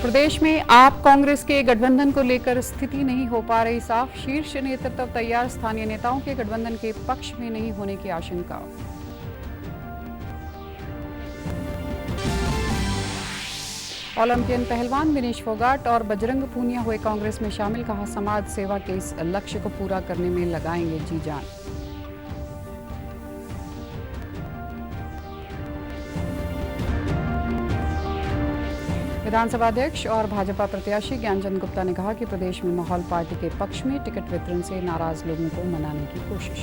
प्रदेश में आप कांग्रेस के गठबंधन को लेकर स्थिति नहीं हो पा रही साफ। शीर्ष नेतृत्व तैयार, स्थानीय नेताओं के गठबंधन के पक्ष में नहीं होने की आशंका। ओलंपियन पहलवान विनेश फोगाट और बजरंग पूनिया हुए कांग्रेस में शामिल, कहा समाज सेवा के इस लक्ष्य को पूरा करने में लगाएंगे जी जान। विधानसभा अध्यक्ष और भाजपा प्रत्याशी ज्ञानचंद गुप्ता ने कहा कि प्रदेश में माहौल पार्टी के पक्ष में, टिकट वितरण से नाराज लोगों को मनाने की कोशिश।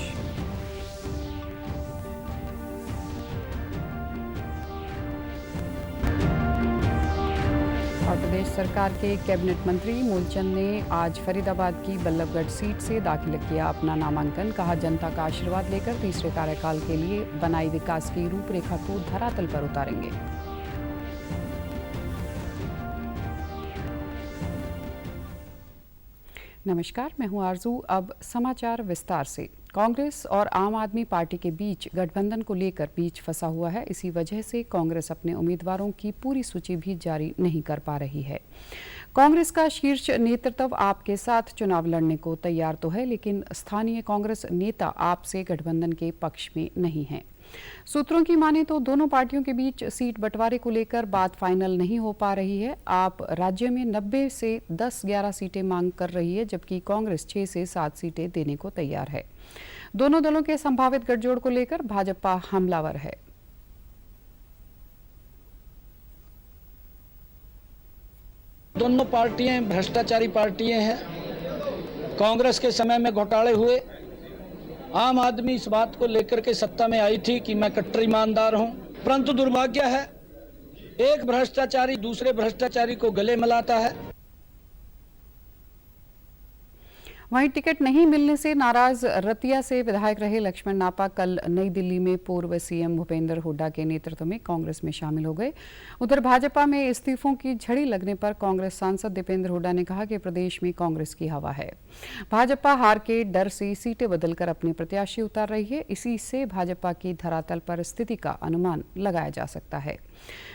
और प्रदेश सरकार के कैबिनेट मंत्री मूलचंद ने आज फरीदाबाद की बल्लभगढ़ सीट से दाखिल किया अपना नामांकन, कहा जनता का आशीर्वाद लेकर तीसरे कार्यकाल के लिए बनाई विकास की रूपरेखा को धरातल पर उतारेंगे। नमस्कार, मैं हूं आरजू। अब समाचार विस्तार से। कांग्रेस और आम आदमी पार्टी के बीच गठबंधन को लेकर बीच फंसा हुआ है। इसी वजह से कांग्रेस अपने उम्मीदवारों की पूरी सूची भी जारी नहीं कर पा रही है। कांग्रेस का शीर्ष नेतृत्व आप के साथ चुनाव लड़ने को तैयार तो है, लेकिन स्थानीय कांग्रेस नेता आप से गठबंधन के पक्ष में नहीं हैं। सूत्रों की माने तो दोनों पार्टियों के बीच सीट बंटवारे को लेकर बात फाइनल नहीं हो पा रही है। आप राज्य में 90 से 10-11 सीटें मांग कर रही है, जबकि कांग्रेस 6 से 7 सीटें देने को तैयार है। दोनों दलों के संभावित गठजोड़ को लेकर भाजपा हमलावर है। दोनों पार्टियां भ्रष्टाचारी पार्टियां हैं। कांग्रेस के समय में घोटाले हुए। आम आदमी इस बात को लेकर के सत्ता में आई थी कि मैं कट्टर ईमानदार हूं, परंतु दुर्भाग्य है एक भ्रष्टाचारी दूसरे भ्रष्टाचारी को गले मिलाता है। वहीं टिकट नहीं मिलने से नाराज रतिया से विधायक रहे लक्ष्मण नापा कल नई दिल्ली में पूर्व सीएम भूपेंद्र हुड्डा के नेतृत्व में कांग्रेस में शामिल हो गए। उधर भाजपा में इस्तीफों की झड़ी लगने पर कांग्रेस सांसद दीपेंद्र हुड्डा ने कहा कि प्रदेश में कांग्रेस की हवा है। भाजपा हार के डर से सीटें बदलकर अपने प्रत्याशी उतार रही है। इसी से भाजपा की धरातल पर स्थिति का अनुमान लगाया जा सकता है।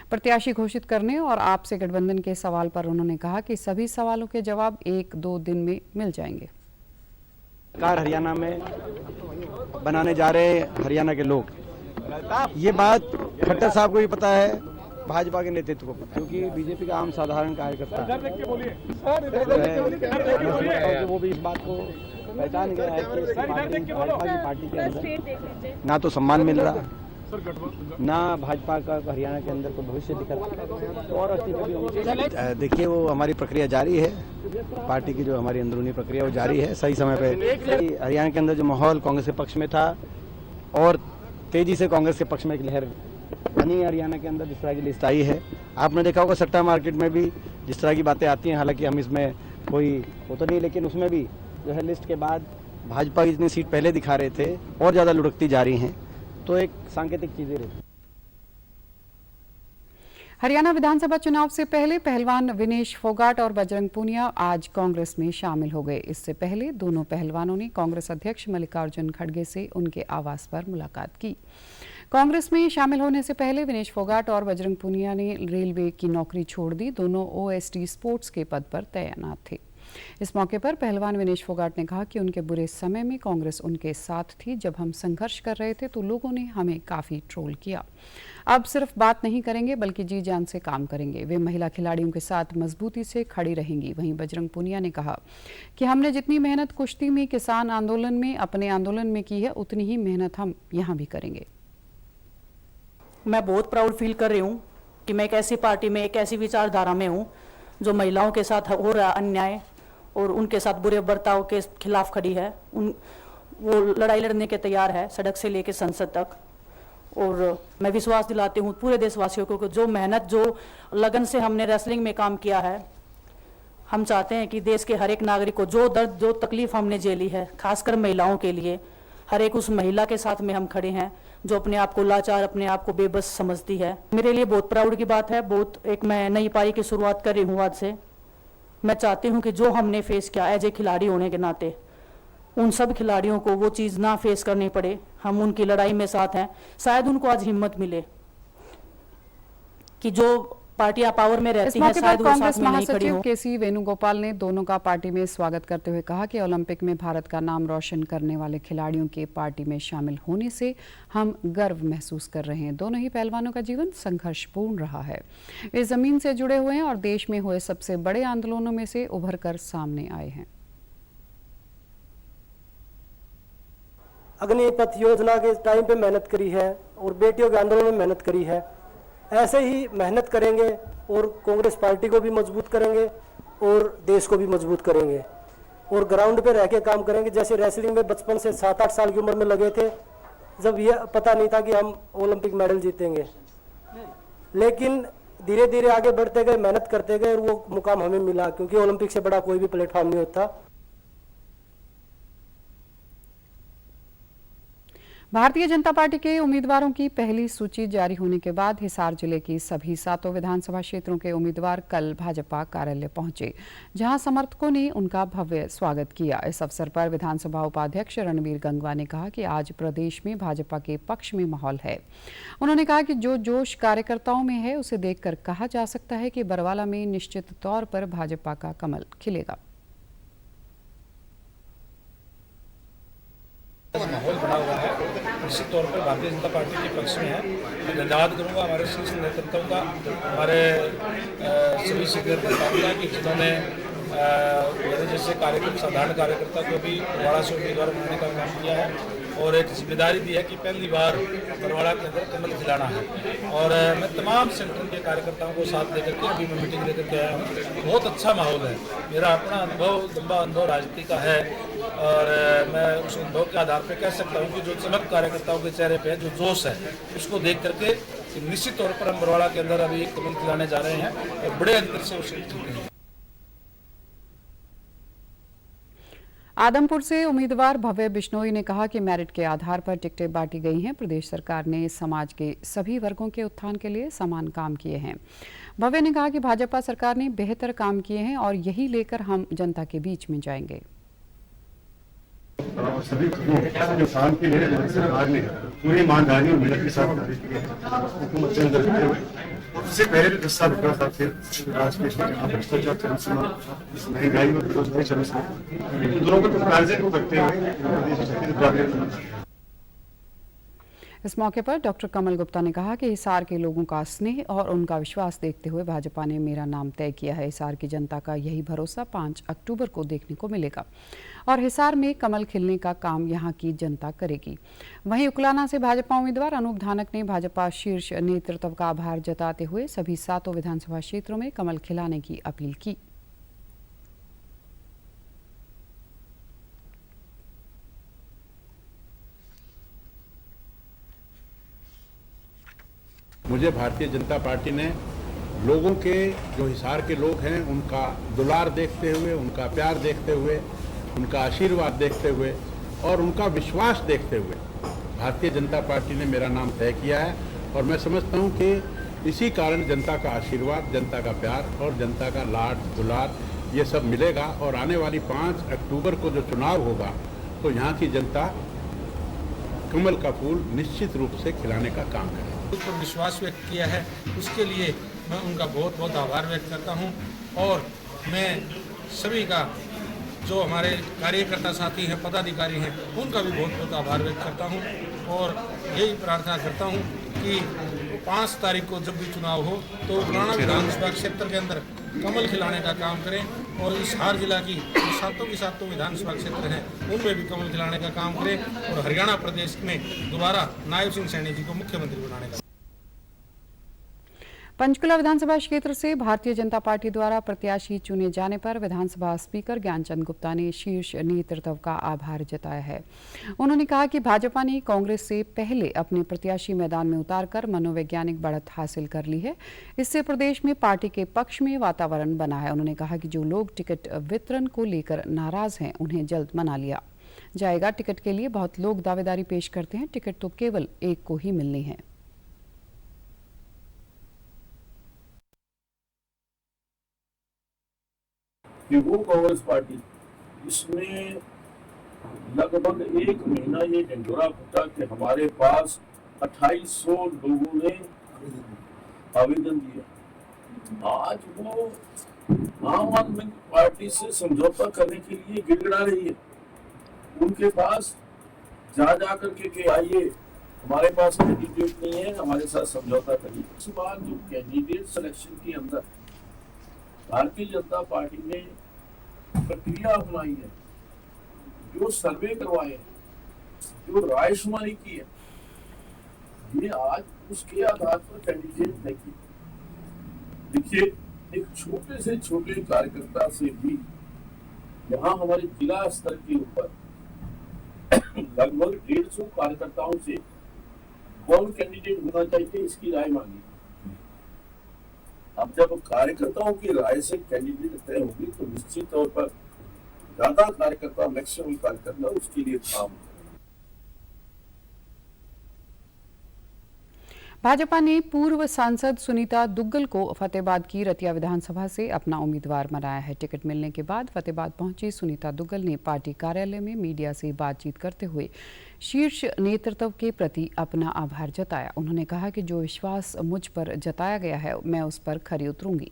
प्रत्याशी घोषित करने और आपसे गठबंधन के सवाल पर उन्होंने कहा कि सभी सवालों के जवाब 1-2 दिन में मिल जाएंगे। सरकार हरियाणा में बनाने जा रहे हैं हरियाणा के लोग, ये बात खट्टर साहब को भी पता है, भाजपा के नेतृत्व को पता है, क्योंकि बीजेपी का आम साधारण कार्यकर्ता है। वो भी इस बात को पहचान गया है कि भाजपा की पार्टी के अंदर ना तो सम्मान मिल रहा, ना भाजपा का हरियाणा के अंदर कोई भविष्य दिख रहा। और देखिए, वो हमारी प्रक्रिया जारी है, पार्टी की जो हमारी अंदरूनी प्रक्रिया वो जारी है। सही समय पे हरियाणा के अंदर जो माहौल कांग्रेस के पक्ष में था और तेजी से कांग्रेस के पक्ष में एक लहर बनी हरियाणा के अंदर, जिस तरह की लिस्ट आई है। आपने देखा होगा सट्टा मार्केट में भी जिस तरह की बातें आती हैं, हालांकि हम इसमें कोई वो तो नहीं, लेकिन उसमें भी जो है लिस्ट के बाद भाजपा की जितनी सीट पहले दिखा रहे थे और ज़्यादा लुढ़कती जा रही हैं, तो एक सांकेतिक चीजें रहती। हरियाणा विधानसभा चुनाव से पहले पहलवान विनेश फोगाट और बजरंग पूनिया आज कांग्रेस में शामिल हो गए। इससे पहले दोनों पहलवानों ने कांग्रेस अध्यक्ष मल्लिकार्जुन खड़गे से उनके आवास पर मुलाकात की। कांग्रेस में शामिल होने से पहले विनेश फोगाट और बजरंग पूनिया ने रेलवे की नौकरी छोड़ दी। दोनों ओएसडी स्पोर्ट्स के पद पर तैनात थे। इस मौके पर पहलवान विनेश फोगाट ने कहा कि उनके बुरे समय में कांग्रेस उनके साथ थी। जब हम संघर्ष कर रहे थे तो लोगों ने हमें काफी ट्रोल किया। अब सिर्फ बात नहीं करेंगे बल्कि जी जान से काम करेंगे। वे महिला खिलाड़ियों के साथ मजबूती से खड़ी रहेंगी। वहीं बजरंग पूनिया ने कहा कि हमने जितनी मेहनत कुश्ती में, किसान आंदोलन में, अपने आंदोलन में की है, उतनी ही मेहनत हम यहाँ भी करेंगे। मैं बहुत प्राउड फील कर रही हूँ कि मैं एक ऐसी पार्टी में, एक ऐसी विचारधारा में हूँ जो महिलाओं के साथ हो रहा अन्याय और उनके साथ बुरे बर्ताव के खिलाफ खड़ी है। वो लड़ाई लड़ने के तैयार है, सड़क से लेकर संसद तक। और मैं विश्वास दिलाती हूँ पूरे देशवासियों को, जो मेहनत, जो लगन से हमने रेसलिंग में काम किया है, हम चाहते हैं कि देश के हर एक नागरिक को जो दर्द, जो तकलीफ हमने झेली है, खासकर महिलाओं के लिए, हर एक उस महिला के साथ में हम खड़े हैं जो अपने आप को लाचार, अपने आप को बेबस समझती है। मेरे लिए बहुत प्राउड की बात है। बहुत एक मैं नई पारी की शुरुआत कर रही हूँ आज से। मैं चाहती हूँ कि जो हमने फेस किया एज ए खिलाड़ी होने के नाते, उन सब खिलाड़ियों को वो चीज़ ना फेस करनी पड़े। हम उनकी लड़ाई में साथ हैं। शायद उनको आज हिम्मत मिले कि जो पार्टियां पावर में इस रहती हैं, मौके पर शायद वो कांग्रेस साथ में नहीं खड़ी महासचिव हो। केसी वेणुगोपाल ने दोनों का पार्टी में स्वागत करते हुए कहा कि ओलंपिक में भारत का नाम रोशन करने वाले खिलाड़ियों के पार्टी में शामिल होने से हम गर्व महसूस कर रहे हैं। दोनों ही पहलवानों का जीवन संघर्षपूर्ण रहा है। वे जमीन से जुड़े हुए हैं और देश में हुए सबसे बड़े आंदोलनों में से उभर कर सामने आए हैं। अग्निपथ योजना के टाइम पे मेहनत करी है और बेटियों के आंदोलन में मेहनत करी है। ऐसे ही मेहनत करेंगे और कांग्रेस पार्टी को भी मजबूत करेंगे और देश को भी मजबूत करेंगे और ग्राउंड पे रह के काम करेंगे। जैसे रेसलिंग में बचपन से 7-8 साल की उम्र में लगे थे, जब यह पता नहीं था कि हम ओलंपिक मेडल जीतेंगे, लेकिन धीरे धीरे आगे बढ़ते गए, मेहनत करते गए और वो मुकाम हमें मिला, क्योंकि ओलंपिक से बड़ा कोई भी प्लेटफॉर्म नहीं होता। भारतीय जनता पार्टी के उम्मीदवारों की पहली सूची जारी होने के बाद हिसार जिले की सभी 7 विधानसभा क्षेत्रों के उम्मीदवार कल भाजपा कार्यालय पहुंचे, जहां समर्थकों ने उनका भव्य स्वागत किया। इस अवसर पर विधानसभा उपाध्यक्ष रणबीर गंगवा ने कहा कि आज प्रदेश में भाजपा के पक्ष में माहौल है। उन्होंने कहा कि जो जोश कार्यकर्ताओं में है उसे देखकर कहा जा सकता है कि बरवाला में निश्चित तौर पर भाजपा का कमल खिलेगा। माहौल बना हुआ है, निश्चित तौर पर भारतीय जनता पार्टी के पक्ष में है। मैं धन्यवाद करूंगा हमारे शीर्ष नेतृत्व का, हमारे सभी कार्यकर्ताओं का कि जिन्होंने मेरे जैसे कार्यकर्ता, साधारण कार्यकर्ता को भी बरवाड़ा से उम्मीदवार बनाने का काम किया है और एक जिम्मेदारी दी है कि पहली बार बरवाड़ा के अंदर कमल खिलाना है। और मैं तमाम सेंटर के कार्यकर्ताओं को साथ लेकर के अभी मैं मीटिंग लेकर के आया हूँ। बहुत अच्छा माहौल है। मेरा अपना अनुभव, लंबा अनुभव राजनीति का है और मैं उस अनुभव के आधार पर कह सकता हूँ कि जो चमक कार्यकर्ताओं के चेहरे पे है, जो जोश है, उसको देख करके निश्चित तौर पर हम बरवाड़ा के अंदर अभी कमल खिलाने जा रहे हैं और बड़े अंतर से उसे जीतेंगे। आदमपुर से उम्मीदवार भव्य बिश्नोई ने कहा कि मेरिट के आधार पर टिकटें बांटी गई हैं। प्रदेश सरकार ने समाज के सभी वर्गों के उत्थान के लिए समान काम किए हैं। भव्य ने कहा कि भाजपा सरकार ने बेहतर काम किए हैं और यही लेकर हम जनता के बीच में जाएंगे। सभी जो काम के लिए सरकार ने पूरी ईमानदारी और मेहनत के साथ हुकूमत के अंदर रखते हुए उससे पहले 10 साल रुपया था, फिर महंगाई और बेरोजगारी चल रही दोनों को कर्जे को करते हुए। इस मौके पर डॉक्टर कमल गुप्ता ने कहा कि हिसार के लोगों का स्नेह और उनका विश्वास देखते हुए भाजपा ने मेरा नाम तय किया है। हिसार की जनता का यही भरोसा 5 अक्टूबर को देखने को मिलेगा और हिसार में कमल खिलने का काम यहां की जनता करेगी। वहीं उकलाना से भाजपा उम्मीदवार अनूप धानक ने भाजपा शीर्ष नेतृत्व का आभार जताते हुए सभी 7 विधानसभा क्षेत्रों में कमल खिलाने की अपील की। मुझे भारतीय जनता पार्टी ने लोगों के, जो हिसार के लोग हैं, उनका दुलार देखते हुए, उनका प्यार देखते हुए, उनका आशीर्वाद देखते हुए और उनका विश्वास देखते हुए भारतीय जनता पार्टी ने मेरा नाम तय किया है। और मैं समझता हूं कि इसी कारण जनता का आशीर्वाद, जनता का प्यार और जनता का लाड दुलार ये सब मिलेगा। और आने वाली 5 अक्टूबर को जो चुनाव होगा तो यहाँ की जनता कमल का फूल निश्चित रूप से खिलाने का काम करेगी। उस पर विश्वास व्यक्त किया है, उसके लिए मैं उनका बहुत बहुत आभार व्यक्त करता हूं। और मैं सभी का, जो हमारे कार्यकर्ता साथी हैं, पदाधिकारी हैं, उनका भी बहुत बहुत आभार व्यक्त करता हूं और यही प्रार्थना करता हूं कि 5 तारीख को जब भी चुनाव हो तो उकलाना विधानसभा क्षेत्र के अंदर कमल खिलाने का काम करें और इस हिसार जिला की 7 विधानसभा क्षेत्र हैं उनमें भी कमल खिलाने का काम करें और हरियाणा प्रदेश में दोबारा नायब सिंह सैनी जी को मुख्यमंत्री बनाने का। पंचकुला विधानसभा क्षेत्र से भारतीय जनता पार्टी द्वारा प्रत्याशी चुने जाने पर विधानसभा स्पीकर ज्ञानचंद गुप्ता ने शीर्ष नेतृत्व का आभार जताया है। उन्होंने कहा कि भाजपा ने कांग्रेस से पहले अपने प्रत्याशी मैदान में उतारकर मनोवैज्ञानिक बढ़त हासिल कर ली है। इससे प्रदेश में पार्टी के पक्ष में वातावरण बना है। उन्होंने कहा कि जो लोग टिकट वितरण को लेकर नाराज हैं उन्हें जल्द मना लिया जाएगा। टिकट के लिए बहुत लोग दावेदारी पेश करते हैं, टिकट तो केवल एक को ही मिलनी है। कि वो कांग्रेस पार्टी, इसमें लगभग 1 महीना ये ढिंढोरा पीटा कि हमारे पास 2800 लोगों ने आवेदन दिया आज वो आम आदमी पार्टी से समझौता करने के लिए गिड़गिड़ा रही है। उनके पास जा करके कि आइए हमारे पास कैंडिडेट नहीं है, हमारे साथ समझौता करिए। इस बार जो कैंडिडेट सिलेक्शन के अंदर भारतीय जनता पार्टी ने प्रक्रिया अपनाई है, जो सर्वे करवाए हैं, जो रायशुमारी की है, ये आज उसके आधार पर कैंडिडेट तय किए। देखिए, एक छोटे से छोटे कार्यकर्ता से भी यहाँ हमारे जिला स्तर के ऊपर लगभग 150 कार्यकर्ताओं से कौन कैंडिडेट होना चाहिए इसकी राय मांगी। अब जब कार्यकर्ताओं की राय से कैंडिडेट तय होगी तो निश्चित तौर पर ज्यादा कार्यकर्ता, मैक्सिमम कार्यकर्ता उसके लिए काम। भाजपा ने पूर्व सांसद सुनीता दुग्गल को फतेहाबाद की रतिया विधानसभा से अपना उम्मीदवार बनाया है। टिकट मिलने के बाद फतेहाबाद पहुंची सुनीता दुग्गल ने पार्टी कार्यालय में मीडिया से बातचीत करते हुए शीर्ष नेतृत्व के प्रति अपना आभार जताया। उन्होंने कहा कि जो विश्वास मुझ पर जताया गया है मैं उस पर खरी उतरूंगी।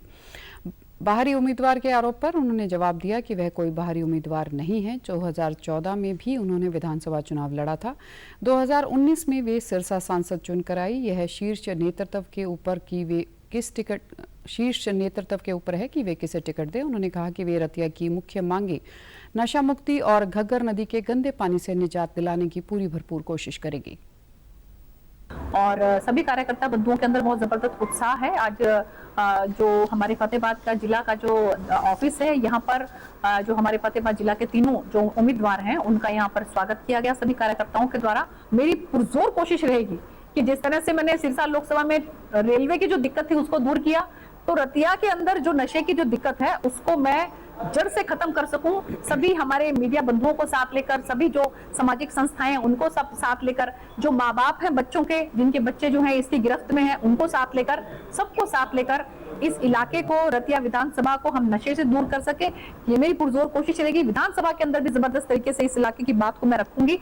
बाहरी उम्मीदवार के आरोप पर उन्होंने जवाब दिया कि वह कोई बाहरी उम्मीदवार नहीं है। 2014 में भी उन्होंने विधानसभा चुनाव लड़ा था। 2019 में वे सिरसा सांसद चुनकर आई। यह शीर्ष नेतृत्व के ऊपर कि वे किस टिकट शीर्ष नेतृत्व के ऊपर है कि वे किसे टिकट दें। उन्होंने कहा कि वे रतिया की मुख्य मांगे नशा मुक्ति और घग्गर नदी के गंदे पानी से निजात दिलाने की पूरी भरपूर कोशिश करेगी। और सभी कार्यकर्ता बंधुओं के अंदर बहुत जबरदस्त उत्साह है। आज जो हमारे फतेहाबाद का जिला का जो ऑफिस है, यहाँ पर जो हमारे फतेहाबाद जिला के तीनों जो उम्मीदवार हैं उनका यहाँ पर स्वागत किया गया सभी कार्यकर्ताओं के द्वारा। मेरी पुरजोर कोशिश रहेगी कि जिस तरह से मैंने सिरसा लोकसभा में रेलवे की जो दिक्कत थी उसको दूर किया, तो रतिया के अंदर जो नशे की जो दिक्कत है उसको मैं जड़ से खत्म कर सकूं। सभी हमारे मीडिया बंधुओं को साथ लेकर, सभी जो सामाजिक संस्थाएं हैं उनको सब साथ लेकर, जो माँ बाप हैं बच्चों के जिनके बच्चे जो हैं इसकी गिरफ्त में हैं उनको साथ लेकर, सबको साथ लेकर इस इलाके को, रतिया विधानसभा को हम नशे से दूर कर सके, ये मेरी पुरजोर कोशिश रहेगी। विधानसभा के अंदर भी जबरदस्त तरीके से इस इलाके की बात को मैं रखूंगी।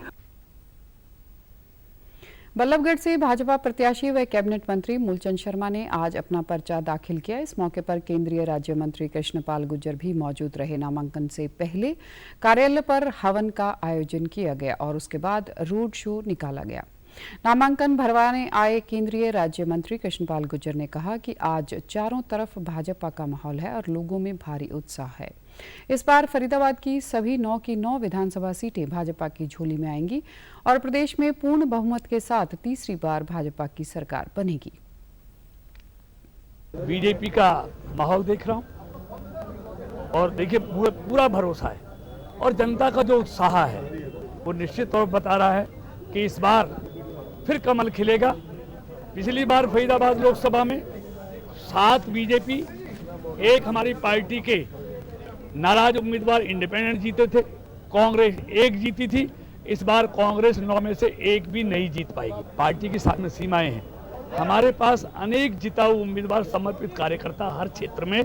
बल्लभगढ़ से भाजपा प्रत्याशी व कैबिनेट मंत्री मूलचंद शर्मा ने आज अपना पर्चा दाखिल किया। इस मौके पर केंद्रीय राज्य मंत्री कृष्णपाल गुर्जर भी मौजूद रहे। नामांकन से पहले कार्यालय पर हवन का आयोजन किया गया और उसके बाद रोड शो निकाला गया। नामांकन भरवाने आए केंद्रीय राज्य मंत्री कृष्णपाल गुर्जर ने कहा कि आज चारों तरफ भाजपा का माहौल है और लोगों में भारी उत्साह है। इस बार फरीदाबाद की सभी 9 की 9 विधानसभा सीटें भाजपा की झोली में आएंगी और प्रदेश में पूर्ण बहुमत के साथ तीसरी बार भाजपा की सरकार बनेगी। बीजेपी का माहौल देख रहा हूं और देखिए पूरा भरोसा है और जनता का जो उत्साह है वो निश्चित तौर पर बता रहा है कि इस बार फिर कमल खिलेगा। पिछली बार फरीदाबाद लोकसभा में 7 बीजेपी, 1 हमारी पार्टी के नाराज उम्मीदवार इंडिपेंडेंट जीते थे, कांग्रेस 1 जीती थी। इस बार कांग्रेस 9 में से 1 भी नहीं जीत पाएगी। पार्टी की सामने सीमाएं हैं। हमारे पास अनेक जिताऊ उम्मीदवार, समर्पित कार्यकर्ता हर क्षेत्र में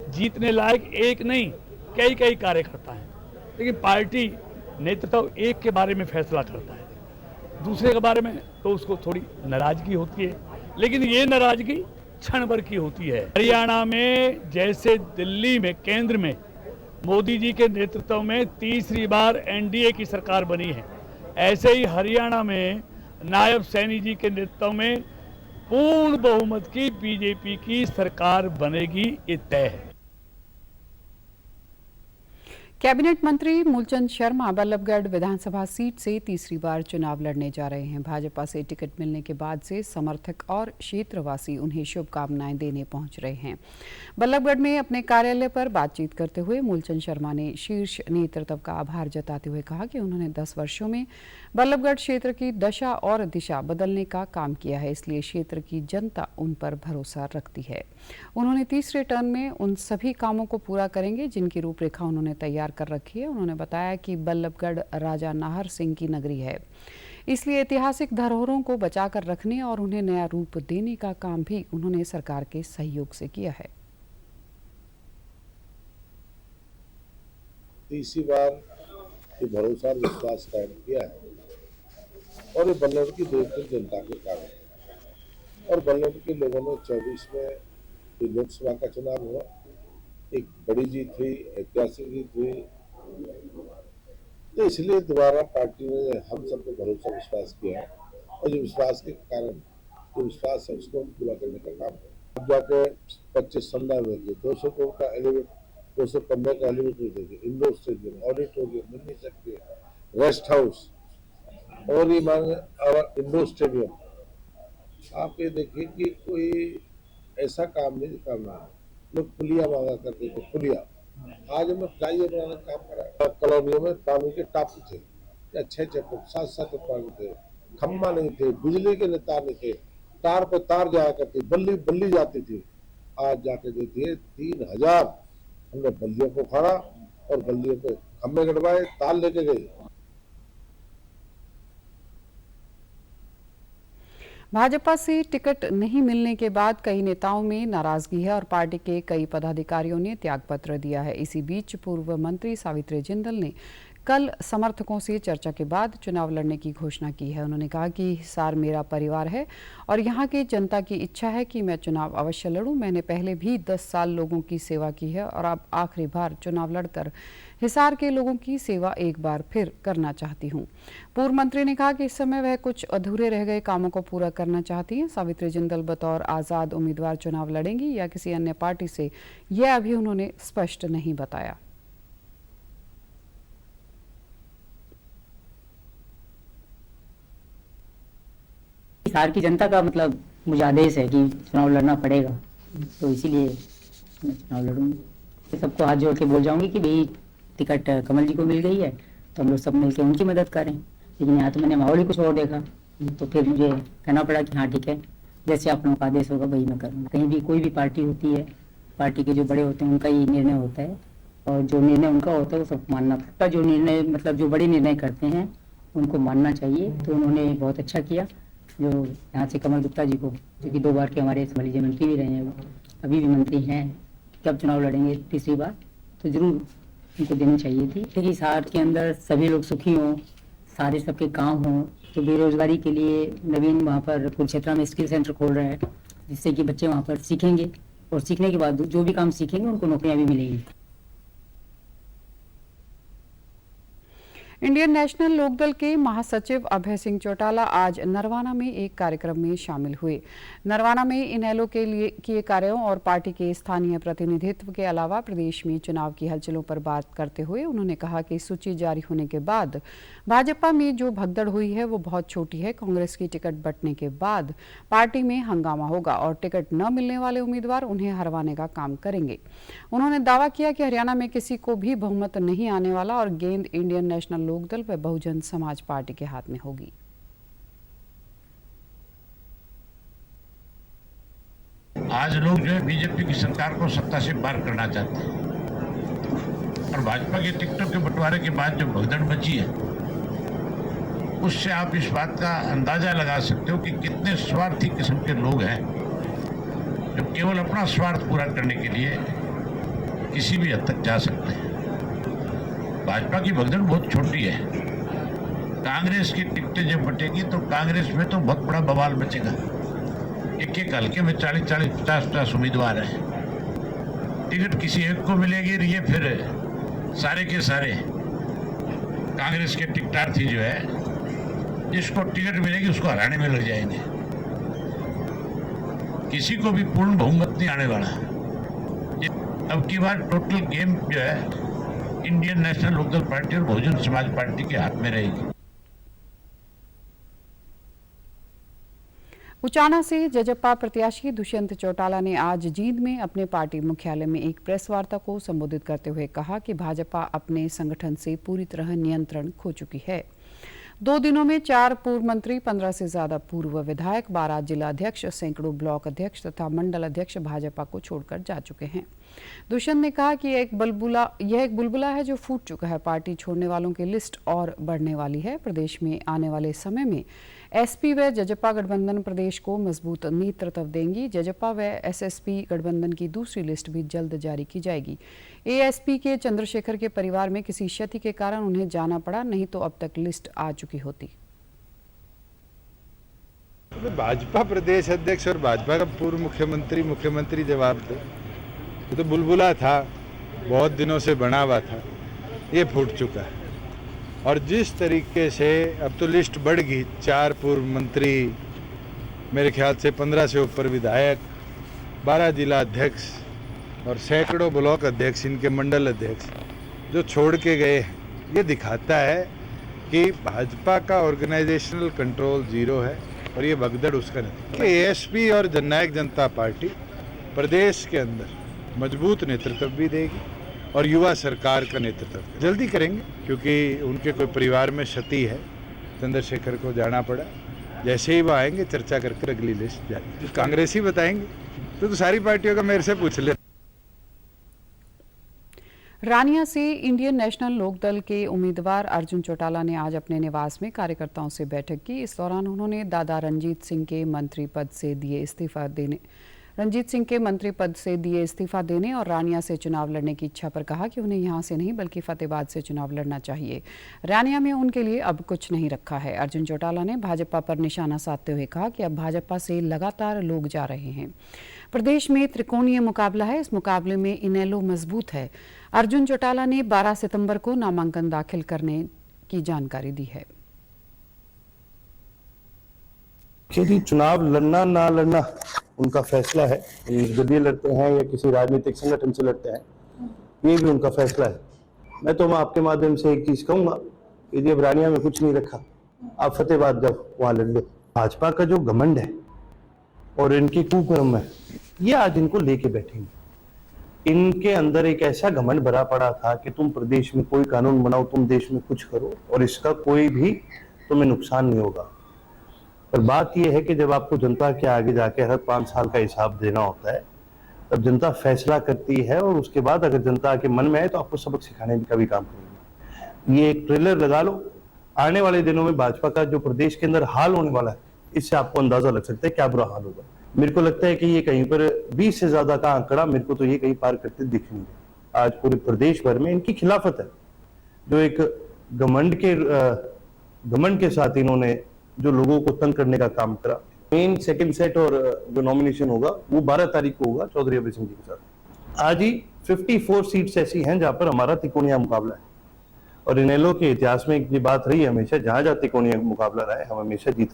जीतने लायक एक नहीं कई कार्यकर्ता हैं। लेकिन पार्टी नेतृत्व एक के बारे में फैसला करता है, दूसरे के बारे में तो उसको थोड़ी नाराजगी होती है, लेकिन ये नाराजगी क्षण भर की होती है। हरियाणा में जैसे दिल्ली में केंद्र में मोदी जी के नेतृत्व में तीसरी बार एनडीए की सरकार बनी है, ऐसे ही हरियाणा में नायब सैनी जी के नेतृत्व में पूर्ण बहुमत की बीजेपी की सरकार बनेगी, ये तय है। कैबिनेट मंत्री मूलचंद शर्मा बल्लभगढ़ विधानसभा सीट से तीसरी बार चुनाव लड़ने जा रहे हैं। भाजपा से टिकट मिलने के बाद से समर्थक और क्षेत्रवासी उन्हें शुभकामनाएं देने पहुंच रहे हैं। बल्लभगढ़ में अपने कार्यालय पर बातचीत करते हुए मूलचंद शर्मा ने शीर्ष नेतृत्व का आभार जताते हुए कहा कि उन्होंने 10 वर्षों में बल्लभगढ़ क्षेत्र की दशा और दिशा बदलने का काम किया है, इसलिए क्षेत्र की जनता उन पर भरोसा रखती है। उन्होंने तीसरे टर्म में उन सभी कामों को पूरा करेंगे जिनकी रूपरेखा उन्होंने तैयार कर रखी है। उन्होंने बताया कि बल्लभगढ़ राजा नाहर सिंह की नगरी है, इसलिए ऐतिहासिक धरोहरों को बचाकर रखने और उन्हें नया रूप देने का काम भी उन्होंने सरकार के सहयोग से किया है। तीसरी बार ये भरोसा और विश्वास कायम किया है और ये बल्लभगढ़ की देश जनता के कारण और बल्लभगढ़ के लोगों ने 24 में ये लोकसभा का चुनाव हुआ, एक बड़ी जीत हुई, ऐतिहासिक जीत हुई। तो इसलिए दोबारा पार्टी ने हम सब पे भरोसा विश्वास किया है और जो विश्वास के कारण जो विश्वास है उसको पूरा करने का काम है। अब जाके 25 संडा देंगे, 200 करोड़ का एलिवेटर, 215 का एलिवेटर देंगे, indoor stadium, auditorium, mini secretary, rest house और ये मांगे इंडोर स्टेडियम। आप ये देखिए कि कोई ऐसा काम नहीं करना है। लोग पुलिया मांगा करते थे, पुलिया। आज हमें फ्लाईओवर बनाने का काम करा। कॉलोनियों में पानी के टापू थे, 6-6 फुट 7-7 फुट पानी थे, खम्बा नहीं थे, बिजली के तार नहीं थे, तार पे तार जाया करती, बल्ली बल्ली जाती थी। आज जाके देती है 3000 हमने बल्लियों को खड़ा और बल्लियों पे खम्बे गड़वाए, तार लेके गए। भाजपा से टिकट नहीं मिलने के बाद कई नेताओं में नाराजगी है और पार्टी के कई पदाधिकारियों ने त्यागपत्र दिया है। इसी बीच पूर्व मंत्री सावित्री जिंदल ने कल समर्थकों से चर्चा के बाद चुनाव लड़ने की घोषणा की है। उन्होंने कहा कि हिसार मेरा परिवार है और यहाँ की जनता की इच्छा है कि मैं चुनाव अवश्य लड़ूं। मैंने पहले भी 10 साल लोगों की सेवा की है और अब आखिरी बार चुनाव लड़कर हिसार के लोगों की सेवा एक बार फिर करना चाहती हूं। पूर्व मंत्री ने कहा कि इस समय वह कुछ अधूरे रह गए कामों को पूरा करना चाहती हैं। सावित्री जिंदल बतौर आज़ाद उम्मीदवार चुनाव लड़ेंगी या किसी अन्य पार्टी से, यह अभी उन्होंने स्पष्ट नहीं बताया। हिसार की जनता का मतलब मुझे आदेश है कि चुनाव लड़ना पड़ेगा, तो इसीलिए मैं चुनाव लड़ूंगी। सबको हाथ जोड़ के बोल जाऊंगी कि भाई टिकट कमल जी को मिल गई है तो हम लोग सब मिलकर उनकी मदद करें। लेकिन यहाँ तो मैंने माहौल ही कुछ और देखा, तो फिर मुझे कहना पड़ा कि हाँ ठीक है, जैसे आप लोगों का आदेश होगा वही मैं करूँगा। कहीं भी कोई भी पार्टी होती है, पार्टी के जो बड़े होते हैं उनका ही निर्णय होता है और जो निर्णय उनका होता है वो सब मानना पड़ता है। जो निर्णय मतलब जो बड़े निर्णय करते हैं उनको मानना चाहिए। तो उन्होंने बहुत अच्छा किया जो यहाँ से कमल गुप्ता जी को, जो कि 2 बार के हमारे वाणिज्य मंत्री भी रहे हैं, वो अभी भी मंत्री हैं, जब चुनाव लड़ेंगे तीसरी बार तो जरूर उनको देनी चाहिए थी। क्योंकि हिसार के अंदर सभी लोग सुखी हों, सारे सबके काम हों। तो बेरोजगारी के लिए नवीन वहाँ पर कुरुक्षेत्र में स्किल सेंटर खोल रहा है, जिससे कि बच्चे वहाँ पर सीखेंगे और सीखने के बाद जो भी काम सीखेंगे उनको नौकरियाँ भी मिलेंगी। इंडियन नेशनल लोकदल के महासचिव अभय सिंह चौटाला आज नरवाना में एक कार्यक्रम में शामिल हुए। नरवाना में इनेलो के लिए किए कार्यों और पार्टी के स्थानीय प्रतिनिधित्व के अलावा प्रदेश में चुनाव की हलचलों पर बात करते हुए उन्होंने कहा कि सूची जारी होने के बाद भाजपा में जो भगदड़ हुई है वो बहुत छोटी है। कांग्रेस की टिकट बंटने के बाद पार्टी में हंगामा होगा और टिकट न मिलने वाले उम्मीदवार उन्हें हरवाने का काम करेंगे। उन्होंने दावा किया कि हरियाणा में किसी को भी बहुमत नहीं आने वाला और गेंद इंडियन नेशनल लोकदल व बहुजन समाज पार्टी के हाथ में होगी। आज लोग जो है बीजेपी की सरकार को सत्ता से बाहर करना चाहते हैं और भाजपा के टिकटों के बंटवारे के बाद जो भगदड़ मची है उससे आप इस बात का अंदाजा लगा सकते हो कि कितने स्वार्थी किस्म के लोग हैं जो केवल अपना स्वार्थ पूरा करने के लिए किसी भी हद तक जा सकते हैं। भाजपा की भगदड़ बहुत छोटी है। कांग्रेस की टिकटें जब बटेगी तो कांग्रेस में तो बहुत बड़ा बवाल मचेगा। एक हल्के में 40-40, 50-50 उम्मीदवार हैं। टिकट किसी एक को मिलेगी, ये फिर सारे के सारे कांग्रेस के टिकटार्थी जो है जिसको टिकट मिलेगी उसको हराने में लग जाएंगे। किसी को भी पूर्ण बहुमत नहीं आने वाला। अब की बार टोटल गेम जो है इंडियन नेशनल लोकदल पार्टी और बहुजन समाज पार्टी के हाथ में रहेगी। उचाना से जजपा प्रत्याशी दुष्यंत चौटाला ने आज जींद में अपने पार्टी मुख्यालय में एक प्रेस वार्ता को संबोधित करते हुए कहा कि भाजपा अपने संगठन से पूरी तरह नियंत्रण खो चुकी है। 2 दिनों में 4 पूर्व मंत्री, 15 से ज्यादा पूर्व विधायक, 12 जिला अध्यक्ष, सैकड़ों ब्लॉक अध्यक्ष तथा मंडल अध्यक्ष भाजपा को छोड़कर जा चुके हैं। दुष्यंत ने कहा कि यह एक बुलबुला है जो फूट चुका है। पार्टी छोड़ने वालों की लिस्ट और बढ़ने वाली है। प्रदेश में आने वाले समय में एसपी व जजपा गठबंधन प्रदेश को मजबूत नेतृत्व देंगी। जजपा व एसएसपी गठबंधन की दूसरी लिस्ट भी जल्द जारी की जाएगी। एएसपी के चंद्रशेखर के परिवार में किसी क्षति के कारण उन्हें जाना पड़ा, नहीं तो अब तक लिस्ट आ चुकी होती। भाजपा प्रदेश अध्यक्ष और भाजपा का पूर्व मुख्यमंत्री जवाब दे। ये तो बुलबुला था, बहुत दिनों से बना हुआ था, ये फूट चुका है। और जिस तरीके से अब तो लिस्ट बढ़ गई, 4 पूर्व मंत्री, मेरे ख्याल से 15 से ऊपर विधायक, 12 जिला अध्यक्ष और सैकड़ों ब्लॉक अध्यक्ष, इनके मंडल अध्यक्ष जो छोड़ के गए हैं, ये दिखाता है कि भाजपा का ऑर्गेनाइजेशनल कंट्रोल जीरो है और ये भगदड़ उसका नहीं। एएसपी और जननायक जनता पार्टी प्रदेश के अंदर मजबूत नेतृत्व भी देगी और युवा सरकार का नेतृत्व जल्दी करेंगे, क्योंकि उनके कोई परिवार में क्षति है। चंद्रशेखर को जाना पड़ा, जैसे ही वो आएंगे चर्चा करके अगली लिस्ट जाएगी। कांग्रेसी बताएंगे तो सारी पार्टियों का मेरे से पूछ ले। रानिया से इंडियन नेशनल लोकदल के उम्मीदवार अर्जुन चौटाला ने आज अपने निवास में कार्यकर्ताओं से बैठक की। इस दौरान उन्होंने दादा रंजीत सिंह के मंत्री पद से दिए इस्तीफा देने और रानिया से चुनाव लड़ने की इच्छा पर कहा कि उन्हें यहां से नहीं बल्कि फतेहाबाद से चुनाव लड़ना चाहिए। रानिया में उनके लिए अब कुछ नहीं रखा है। अर्जुन चौटाला ने भाजपा पर निशाना साधते हुए कहा कि अब भाजपा से लगातार लोग जा रहे हैं। प्रदेश में त्रिकोणीय मुकाबला है, इस मुकाबले में इनेलो मजबूत है। अर्जुन चौटाला ने 12 सितंबर को नामांकन दाखिल करने की जानकारी दी है। यदि चुनाव लड़ना ना लड़ना उनका फैसला है, जदयू लड़ते हैं या किसी राजनीतिक संगठन से लड़ते हैं, ये भी उनका फैसला है। मैं तो आपके माध्यम से एक चीज कहूंगा, यदि अब रानिया में कुछ नहीं रखा, आप फतेहाबाद जब वहां लड़ लो। भाजपा का जो घमंड है और इनकी कुकर्म है, ये आज इनको लेके बैठेंगे। इनके अंदर एक ऐसा घमंड भरा पड़ा था कि तुम प्रदेश में कोई कानून बनाओ, तुम देश में कुछ करो और इसका कोई भी तुम्हें नुकसान नहीं होगा। पर बात यह है कि जब आपको जनता के आगे जाके हर 5 साल का हिसाब देना होता है, तब जनता फैसला करती है और उसके बाद अगर जनता के मन में आए तो आपको सबक सिखाने का भी काम करेगी। ये एक ट्रेलर लगा लो, आने वाले दिनों में भाजपा का जो प्रदेश के अंदर हाल होने वाला है, इससे आपको अंदाजा लग सकता है क्या बुरा हाल होगा। मेरे को लगता है कि ये कहीं पर 20 से ज्यादा का आंकड़ा मेरे को तो ये कहीं पार करते दिख नहीं है। आज पूरे प्रदेश भर में इनकी खिलाफत है, जो एक घमंड के साथ इन्होंने जो लोगों को तंग करने का काम करा। मेन सेकंड सेट और जो नॉमिनेशन होगा वो 12 तारीख को होगा चौधरी अभय सिंह जी के साथ। आज ही 54 सीट्स ऐसी हैं जहां पर हमारा त्रिकोणीय मुकाबला है और इनेलो के इतिहास में ये बात रही है हमेशा, जहां जहां त्रिकोणीय मुकाबला रहा है हम हमेशा जीत।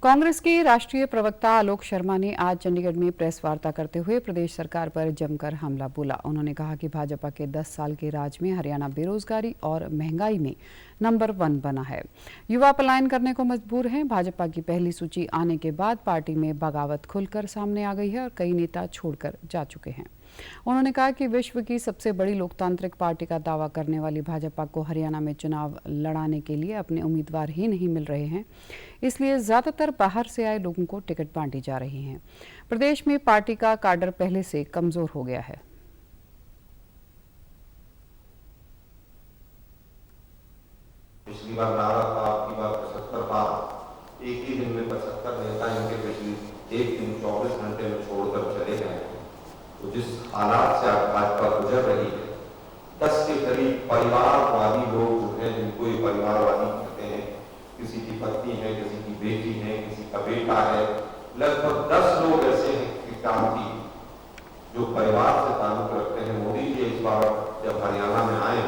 कांग्रेस के राष्ट्रीय प्रवक्ता आलोक शर्मा ने आज चंडीगढ़ में प्रेस वार्ता करते हुए प्रदेश सरकार पर जमकर हमला बोला। उन्होंने कहा कि भाजपा के 10 साल के राज में हरियाणा बेरोजगारी और महंगाई में नंबर 1 बना है। युवा पलायन करने को मजबूर हैं। भाजपा की पहली सूची आने के बाद पार्टी में बगावत खुलकर सामने आ गई है और कई नेता छोड़कर जा चुके हैं। उन्होंने कहा कि विश्व की सबसे बड़ी लोकतांत्रिक पार्टी का दावा करने वाली भाजपा को हरियाणा में चुनाव लड़ाने के लिए अपने उम्मीदवार ही नहीं मिल रहे हैं, इसलिए ज्यादातर बाहर से आए लोगों को टिकट बांटी जा रही हैं। प्रदेश में पार्टी का काडर पहले से कमजोर हो गया है। पिछली बार नारा था, आपकी बार 75 बार, एक ही दिन में 75 नेता इनके पिछले एक दिन 24 घंटे में छोड़कर चले गए। तो जिस हालात से आज भाजपा गुजर रही है, 10 के करीब परिवारवादी लोग जो हैं, जिनको ये परिवारवादी कहते हैं, किसी की पत्नी है, किसी की बेटी है, किसी का बेटा है, लगभग 10 लोग ऐसे हैं क्रांति जो परिवार से ताल्लुक रखते हैं। मोदी जी इस बार जब हरियाणा में आए,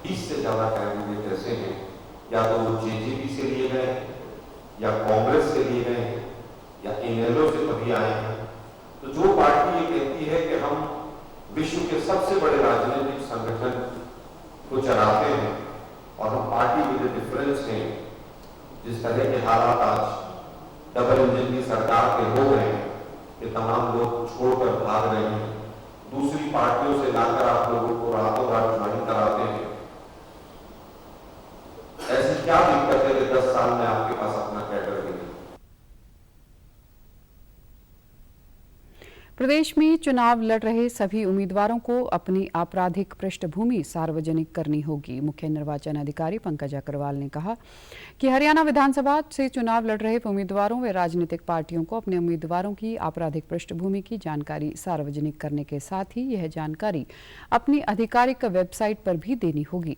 20 से ज्यादा कैंडिडेट ऐसे हैं, या तो वो जेजेपी से लिए गए, या कांग्रेस से लिए गए, या इनेलो से कभी आए हैं। तो जो पार्टी ये कहती है कि हम विश्व के सबसे बड़े राजनीतिक संगठन को चलाते हैं और हम पार्टी विद डिफरेंस हैं, जिस तरह के हालात आज डबल इंजन की सरकार के हो गए हैं कि तमाम लोग छोड़कर भाग रहे हैं, दूसरी पार्टियों से लाकर आप लोगों को रातों रात ज्वाइन कराते हैं। ऐसी क्या दिक्कत है कि 10 साल में आपके पास अपना कैडर भी नहीं? प्रदेश में चुनाव लड़ रहे सभी उम्मीदवारों को अपनी आपराधिक पृष्ठभूमि सार्वजनिक करनी होगी। मुख्य निर्वाचन अधिकारी पंकज अग्रवाल ने कहा कि हरियाणा विधानसभा से चुनाव लड़ रहे उम्मीदवारों व राजनीतिक पार्टियों को अपने उम्मीदवारों की आपराधिक पृष्ठभूमि की जानकारी सार्वजनिक करने के साथ ही यह जानकारी अपनी आधिकारिक वेबसाइट पर भी देनी होगी।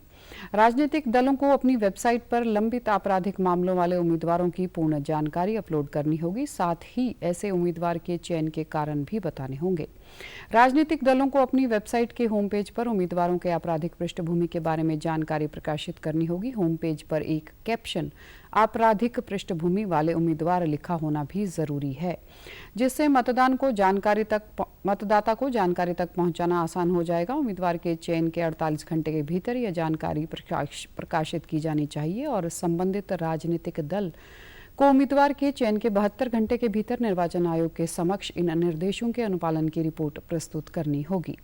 राजनीतिक दलों को अपनी वेबसाइट पर लंबित आपराधिक मामलों वाले उम्मीदवारों की पूर्ण जानकारी अपलोड करनी होगी। साथ ही ऐसे उम्मीदवार के चयन के कारण भी बताने होंगे। राजनीतिक दलों को अपनी वेबसाइट के होम पेज पर उम्मीदवारों के आपराधिक पृष्ठभूमि के बारे में जानकारी प्रकाशित करनी होगी। होम पेज पर एक कैप्शन आपराधिक पृष्ठभूमि वाले उम्मीदवार लिखा होना भी जरूरी है, जिससे मतदाता को जानकारी तक पहुंचाना आसान हो जाएगा। उम्मीदवार के चयन के 48 घंटे के भीतर यह जानकारी प्रकाशित की जानी चाहिए और संबंधित राजनीतिक दल को उम्मीदवार के चयन के 72 घंटे के भीतर निर्वाचन आयोग के समक्ष इन निर्देशों के अनुपालन की रिपोर्ट प्रस्तुत करनी होगी।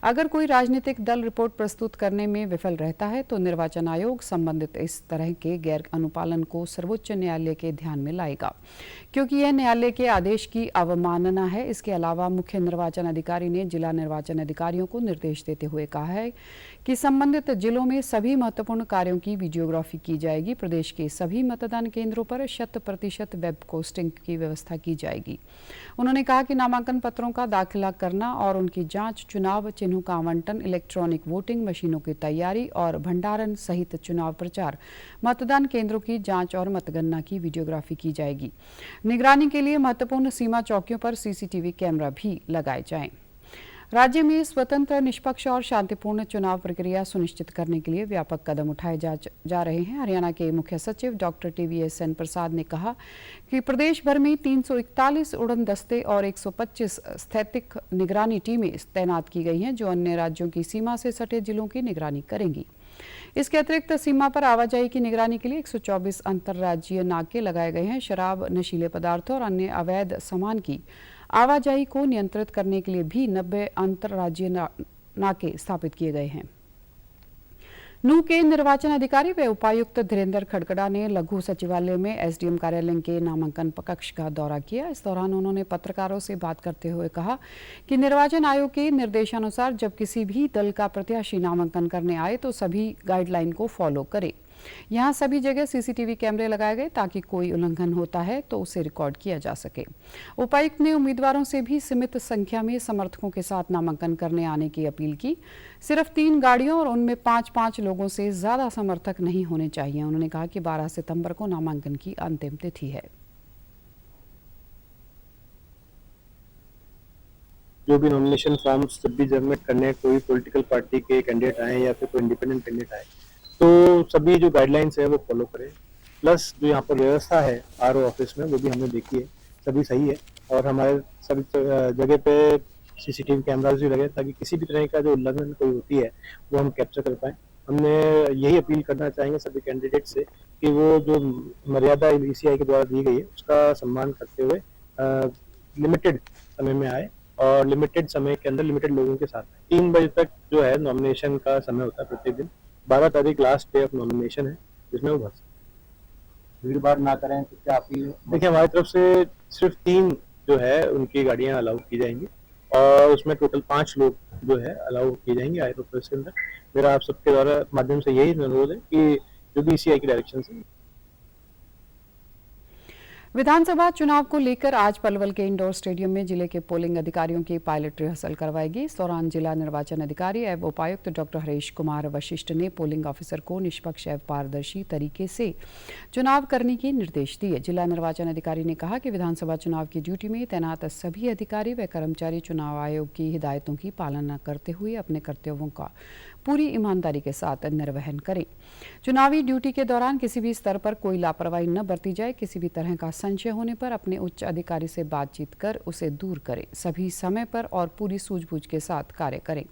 अगर कोई राजनीतिक दल रिपोर्ट प्रस्तुत करने में विफल रहता है तो निर्वाचन आयोग संबंधित इस तरह के गैर अनुपालन को सर्वोच्च न्यायालय के ध्यान में लाएगा, क्योंकि यह न्यायालय के आदेश की अवमानना है। इसके अलावा मुख्य निर्वाचन अधिकारी ने जिला निर्वाचन अधिकारियों को निर्देश देते हुए कहा है कि संबंधित जिलों में सभी महत्वपूर्ण कार्यों की वीडियोग्राफी की जाएगी। प्रदेश के सभी मतदान केंद्रों पर 100% वेब पोस्टिंग की व्यवस्था की जाएगी। उन्होंने कहा कि नामांकन पत्रों का दाखिला करना और उनकी जांच, चुनाव चिन्हों का आवंटन, इलेक्ट्रॉनिक वोटिंग मशीनों की तैयारी और भंडारण सहित चुनाव प्रचार, मतदान केंद्रों की जांच और मतगणना की वीडियोग्राफी की जाएगी। निगरानी के लिए महत्वपूर्ण सीमा चौकियों पर सीसीटीवी कैमरा भी लगाए जाएं। राज्य में स्वतंत्र, निष्पक्ष और शांतिपूर्ण चुनाव प्रक्रिया सुनिश्चित करने के लिए व्यापक कदम उठाए जा रहे हैं। हरियाणा के मुख्य सचिव डॉक्टर TVS प्रसाद ने कहा कि प्रदेश भर में 341 उड़न दस्ते और 125 स्थैतिक निगरानी टीमें तैनात की गई हैं, जो अन्य राज्यों की सीमा से सटे जिलों की निगरानी करेंगी। इसके अतिरिक्त सीमा पर आवाजाही की निगरानी के लिए 124 अंतर्राज्यीय नाके लगाए गए हैं। शराब, नशीले पदार्थों और अन्य अवैध सामान की आवाजाही को नियंत्रित करने के लिए भी 90 अंतर्राज्यीय नाके स्थापित किए गए हैं। नूंह के निर्वाचन अधिकारी व उपायुक्त धीरेन्द्र खड़गड़ा ने लघु सचिवालय में SDM कार्यालय के नामांकन कक्ष का दौरा किया। इस दौरान उन्होंने पत्रकारों से बात करते हुए कहा कि निर्वाचन आयोग के निर्देशानुसार जब किसी भी दल का प्रत्याशी नामांकन करने आए तो सभी गाइडलाइन को फॉलो करे। यहाँ सभी जगह CCTV कैमरे लगाए गए ताकि कोई उल्लंघन होता है तो उसे रिकॉर्ड किया जा सके। उपायुक्त ने उम्मीदवारों से भी सीमित संख्या में समर्थकों के साथ नामांकन करने आने की अपील की। सिर्फ 3 गाड़ियों और उनमें 5-5 लोगों से ज्यादा समर्थक नहीं होने चाहिए। उन्होंने कहा कि 12 सितंबर को नामांकन की अंतिम तिथि है। जो भी नॉमिनेशन फॉर्म्स जब भी सबमिट करने, कोई पॉलिटिकल पार्टी के कैंडिडेट आए या फिर कोई इंडिपेंडेंट कैंडिडेट आए, तो सभी जो गाइडलाइंस है वो फॉलो करें। प्लस जो यहाँ पर व्यवस्था है RO ऑफिस में, वो भी हमने देखी है, सभी सही है। और हमारे सभी जगह पे CCTV कैमराज भी लगे ताकि किसी भी तरह का जो उल्लंघन कोई होती है वो हम कैप्चर कर पाएँ। हमने यही अपील करना चाहेंगे सभी कैंडिडेट से कि वो जो मर्यादा ECI के द्वारा दी गई है उसका सम्मान करते हुए लिमिटेड समय में आए और लिमिटेड समय के अंदर लिमिटेड लोगों के साथ 3 बजे तक जो है नॉमिनेशन का समय होता है प्रत्येक दिन। 12 तारीख लास्ट डे ऑफ नॉमिनेशन है, जिसमें वो भर सकते। भीड़ भाड़ ना करें तो क्या अपील है? देखिए, हमारी तरफ से सिर्फ 3 जो है उनकी गाड़ियां अलाउ की जाएंगी और उसमें टोटल 5 लोग जो है अलाउ की जाएंगे आए प्रोसेस के अंदर। मेरा आप सबके द्वारा माध्यम से यही अनुरोध है कि जो भी ECI की डायरेक्शन से। विधानसभा चुनाव को लेकर आज पलवल के इंडोर स्टेडियम में जिले के पोलिंग अधिकारियों की पायलट रिहर्सल करवाएगी। इस दौरान जिला निर्वाचन अधिकारी एवं उपायुक्त डॉक्टर हरीश कुमार वशिष्ठ ने पोलिंग ऑफिसर को निष्पक्ष एवं पारदर्शी तरीके से चुनाव करने के निर्देश दिए। जिला निर्वाचन अधिकारी ने कहा कि विधानसभा चुनाव की ड्यूटी में तैनात सभी अधिकारी व कर्मचारी चुनाव आयोग की हिदायतों की पालना करते हुए अपने कर्तव्यों का पूरी ईमानदारी के साथ निर्वहन करें। चुनावी ड्यूटी के दौरान किसी भी स्तर पर कोई लापरवाही न बरती जाए। किसी भी तरह का संशय होने पर अपने उच्च अधिकारी से बातचीत कर उसे दूर करें। सभी समय पर और पूरी सूझबूझ के साथ कार्य करें।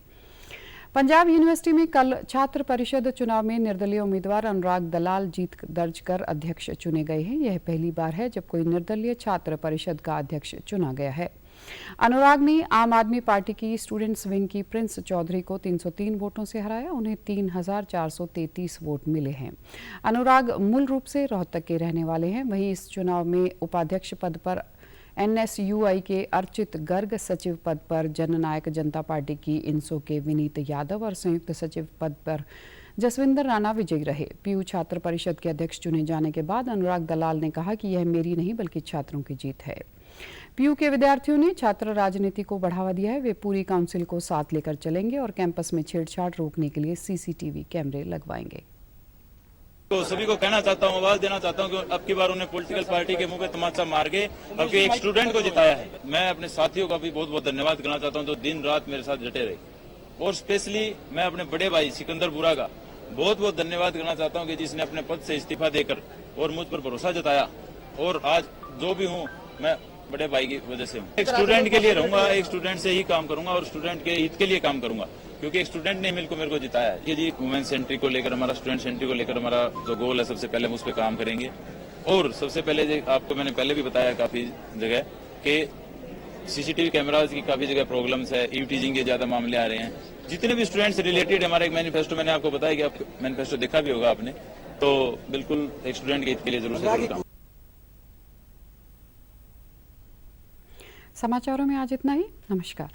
पंजाब यूनिवर्सिटी में कल छात्र परिषद चुनाव में निर्दलीय उम्मीदवार अनुराग दलाल जीत दर्ज कर अध्यक्ष चुने गए हैं। यह पहली बार है जब कोई निर्दलीय छात्र परिषद का अध्यक्ष चुना गया है। अनुराग ने आम आदमी पार्टी की स्टूडेंट्स विंग की प्रिंस चौधरी को 303 वोटों से हराया। उन्हें 3433 वोट मिले हैं। अनुराग मूल रूप से रोहतक के रहने वाले हैं। वहीं इस चुनाव में उपाध्यक्ष पद पर NSUI के अर्चित गर्ग, सचिव पद पर जननायक जनता पार्टी की इनसो के विनीत यादव और संयुक्त सचिव पद पर जसविंदर राणा विजयी रहे। PU छात्र परिषद के अध्यक्ष चुने जाने के बाद अनुराग दलाल ने कहा कि यह मेरी नहीं बल्कि छात्रों की जीत है। पीयू के विद्यार्थियों ने छात्र राजनीति को बढ़ावा दिया है। वे पूरी काउंसिल को साथ लेकर चलेंगे और कैंपस में छेड़छाड़ रोकने के लिए सीसीटीवी कैमरे लगवाएंगे। तो सभी को कहना चाहता हूँ, आवाज देना चाहता हूँ कि अब की बार उन्हें पॉलिटिकल पार्टी के मुंह पे तमाचा मार के अब के एक स्टूडेंट को जिताया है। मैं अपने साथियों का भी बहुत बहुत धन्यवाद करना चाहता हूँ जो दिन रात मेरे साथ डटे रहे, और स्पेशली मैं अपने बड़े भाई सिकंदर बुरा का बहुत बहुत धन्यवाद करना चाहता हूँ कि जिसने अपने पद से इस्तीफा देकर और मुझ पर भरोसा जताया, और आज जो भी हूँ मैं बड़े भाई की वजह से हूँ। एक स्टूडेंट के लिए रहूंगा, एक स्टूडेंट से ही काम करूंगा और स्टूडेंट के हित के लिए काम करूंगा, क्योंकि एक स्टूडेंट ने मेरे को जिताया है। ये जी वुमेन सेंट्री को लेकर, हमारा स्टूडेंट सेंट्री को लेकर हमारा जो गोल है, सबसे पहले हम उस पर काम करेंगे। और सबसे पहले आपको मैंने पहले भी बताया काफी जगह कि सीसीटीवी कैमराज की काफी जगह प्रॉब्लम्स है, ईवटीजिंग के ज्यादा मामले आ रहे हैं। जितने भी स्टूडेंट से रिलेटेड हमारा एक मैनिफेस्टो मैंने आपको बताया कि आप मैनिफेस्टो देखा भी होगा आपने, तो बिल्कुल एक स्टूडेंट के हित के लिए जरूर से जरूर काम। समाचारों में आज इतना ही। नमस्कार।